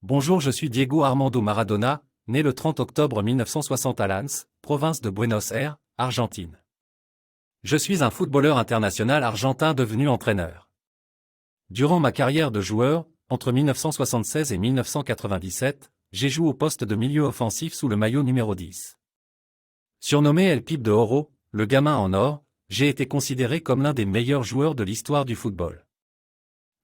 Bonjour, je suis Diego Armando Maradona, né le 30 octobre 1960 à Lanz, province de Buenos Aires, Argentine. Je suis un footballeur international argentin devenu entraîneur. Durant ma carrière de joueur, entre 1976 et 1997, j'ai joué au poste de milieu offensif sous le maillot numéro 10. Surnommé El Pibe de Oro, le gamin en or, j'ai été considéré comme l'un des meilleurs joueurs de l'histoire du football.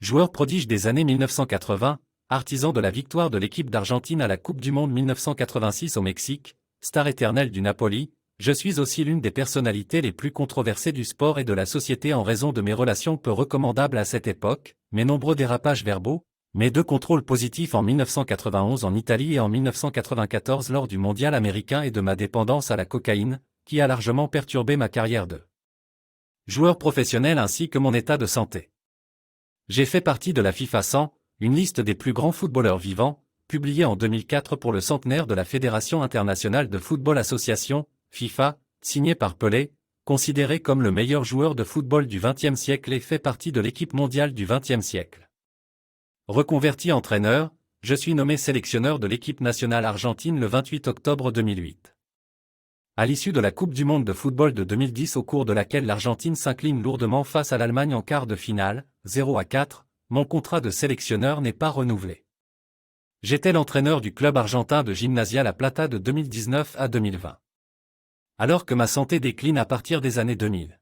Joueur prodige des années 1980, artisan de la victoire de l'équipe d'Argentine à la Coupe du Monde 1986 au Mexique, star éternelle du Napoli, je suis aussi l'une des personnalités les plus controversées du sport et de la société en raison de mes relations peu recommandables à cette époque, mes nombreux dérapages verbaux, mes 2 contrôles positifs en 1991 en Italie et en 1994 lors du mondial américain et de ma dépendance à la cocaïne, qui a largement perturbé ma carrière de joueur professionnel ainsi que mon état de santé. J'ai fait partie de la FIFA 100, une liste des plus grands footballeurs vivants, publiée en 2004 pour le centenaire de la Fédération internationale de football association, FIFA, signée par Pelé, considéré comme le meilleur joueur de football du XXe siècle et fait partie de l'équipe mondiale du XXe siècle. Reconverti entraîneur, je suis nommé sélectionneur de l'équipe nationale argentine le 28 octobre 2008. À l'issue de la Coupe du monde de football de 2010 au cours de laquelle l'Argentine s'incline lourdement face à l'Allemagne en quart de finale, 0-4, mon contrat de sélectionneur n'est pas renouvelé. J'étais l'entraîneur du club argentin de Gimnasia La Plata de 2019 à 2020. Alors que ma santé décline à partir des années 2000.